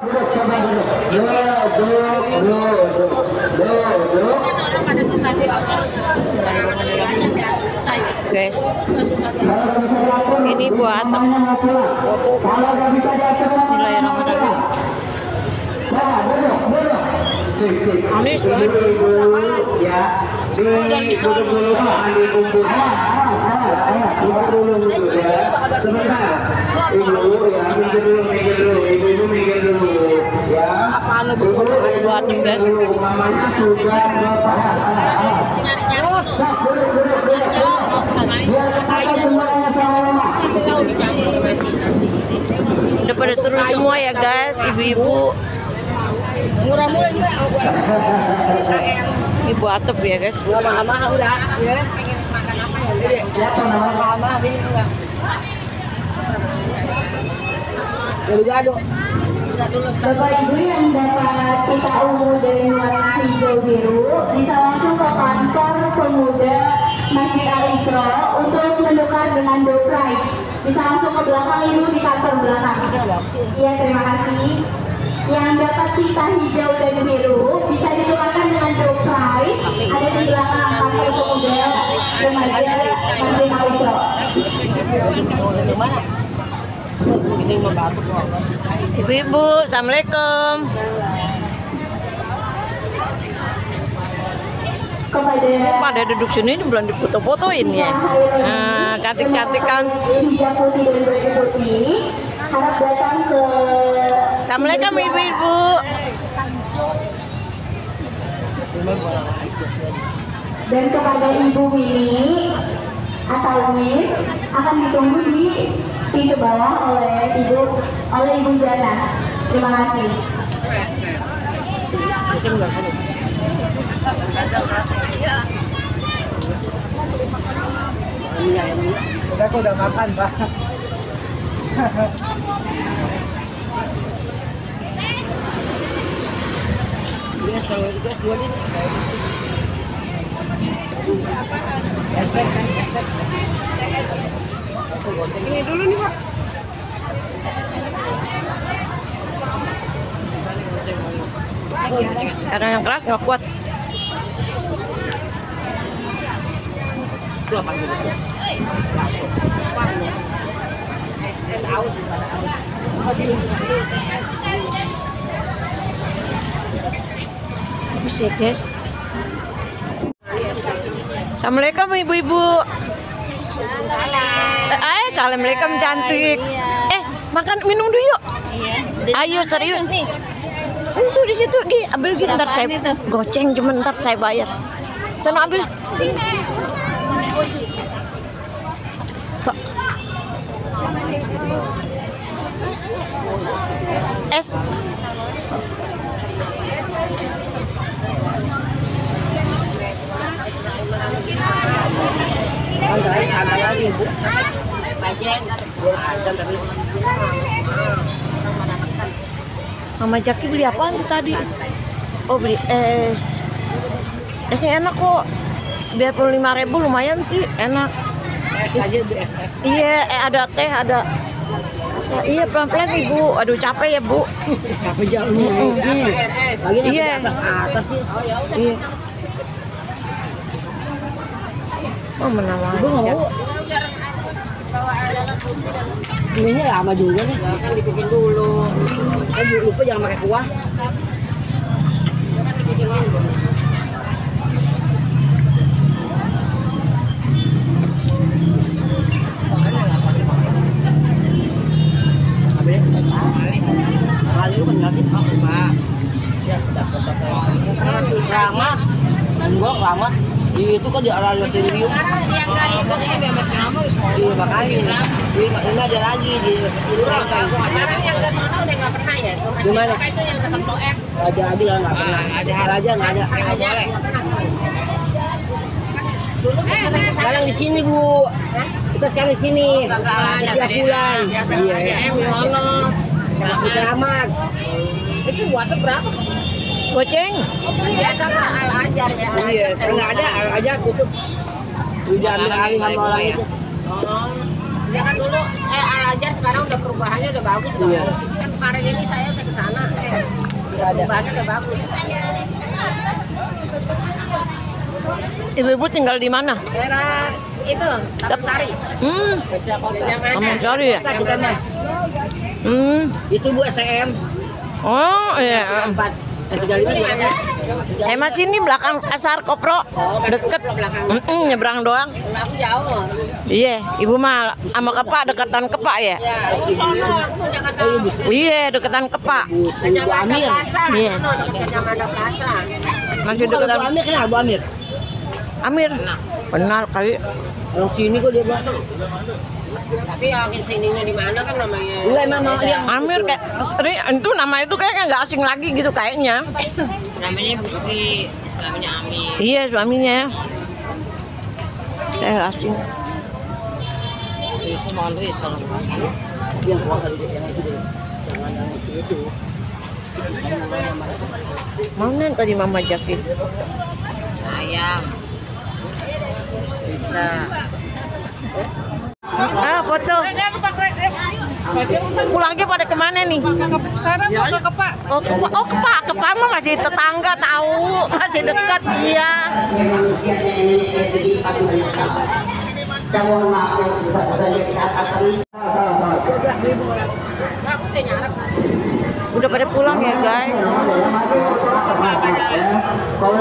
Duduk, coba duduk. Duduk. Orang pada susah sih. Guys, Kalau nggak bisa diatur, ini buat namanya mau pulang. Kalau nggak bisa diatur, Bismillahirrahmanirrahim. coba duduk. Cik. Anis, Ibu, ya. Duduk dulu, jangan dikumpul. Awas. Duduk dulu ya. Sebentar. Ibu, ya, minggir dulu. Ibu minggir dulu, ya. Buat guys. Mamanya sudah awas. Sok, duduk. Biar kesana semuanya sama-sama. Udah pada turun semua ya guys, ibu-ibu. Murah-murah juga. Ini buat atap ya guys. Mahal-mahal udah. Ya. Pengen makan apa ya? Siapa namanya? Mahal-mahal ini enggak. Gado-gado. Bapak Ibu yang dapat kita ungu dari warna hijau biru bisa langsung ke kantor pemuda Masjid Al Isra untuk menukar dengan door prize. Bisa langsung ke belakang Ibu di kantor belakang. Iya, terima kasih. Yang dapat pita hijau dan biru bisa ditukarkan dengan door prize. Ada di belakang kantor pemuda remaja Masjid Al Isra. Ibu-ibu, assalamualaikum. Pada duduk sini belum difoto-fotoin ya. Nah, cantik-cantikan. Hijab putih dan baju putih. Harap datang ke. Assalamualaikum ibu-ibu. Dan kepada Ibu Mini atau Min akan ditunggu di pintu bawah oleh Ibu Jana. Terima kasih. Aku udah makan, Pak. Ini dulu nih, Pak. Karena yang keras nggak kuat. Itu apa gitu? Es aus. Bisa guys. Assalamualaikum ibu-ibu. Assalamualaikum cantik. Makan minum dulu yuk. Ayo serius nih. Itu di situ Gi, ambil Gi, ntar saya goceng, cuma ntar saya bayar. Sana ambil. Pak. Es. Santai lagi, Bu. Mama Jaki beli apaan tuh tadi? Oh beli es. Esnya enak kok. Biar 5.000 lumayan sih, enak. Es aja Bu, es. Iya, ada teh, ada. Ya, iya pelan-pelan ibu. Aduh capek ya bu. Capek jalannya. Lagi Iya. atas sih. Iya. Oh menawar. Ibu nggak mau. Ini lama juga nih. Kan dibikin dulu. Kan lupa jangan pakai kuah. Kan dibikin dulu. Kali itu kan lagi Pak. Ya, dapat ramah. Dan gua ramah. Itu kan di area TV. Iya makanya. Ini ada lagi di sekarang yang ke sana udah nggak pernah ya. Gimana? Itu yang dekat Blok M. Raja Adi kan nggak pernah. Raja nggak ada. Boleh. Sekarang di sini Bu. Kita sekarang di sini. Setiap bulan. Iya. Kita amat. Itu buatnya berapa? Goceng. Biasa lah Al-Ajar ya. Iya. Nggak ada Al-Ajar tutup. Udah ambil alih sama orang itu. Oh. Ya kan dulu Al-Ajar sekarang udah perubahannya udah bagus. Iya. Kan kemarin ini saya udah ke sana. ada. Ibu-ibu tinggal di mana? Daerah itu, Taman Sari. Taman Sari ya? Itu Bu STM. Oh iya. 35 di mana? Saya masih ini belakang pasar Kopro, deket, nyebrang doang. Aku jauh. Iya, ibu mah sama kepak deketan kepak ya. Sono aku Jakarta. Iya, deketan kepak. Bu Amir. Iya, Kecamatan Plaza. masih deketan. Bu Amir kenal Bu Amir? Amir, benar kali. Orang sini kok dia bilang. Tapi yang sininya di mana kan namanya? Lu emang mau yang Amir kayak sering itu nama itu kayaknya nggak asing lagi gitu kayaknya. namanya Bu Sri, namanya Amir. Iya suaminya. Saya nggak asing. Itu mau Andri salah satu. Yang gua kali yang itu deh. Jangan yang di sini tuh. Itu saya namanya masuk. Mana tadi Mama Jaki? Sayang. Bisa. Ah foto. Pulangnya pada kemana nih? Sana mau ke Kepak. Oh kepak mah masih tetangga tahu, masih dekat iya. Manusianya ini begini pasti banyak salah. Saya mohon maaf yang sebesar-besarnya kita akan salah. 11.000 orang. Aku teh nyarap. Udah pada pulang ya guys. Kalau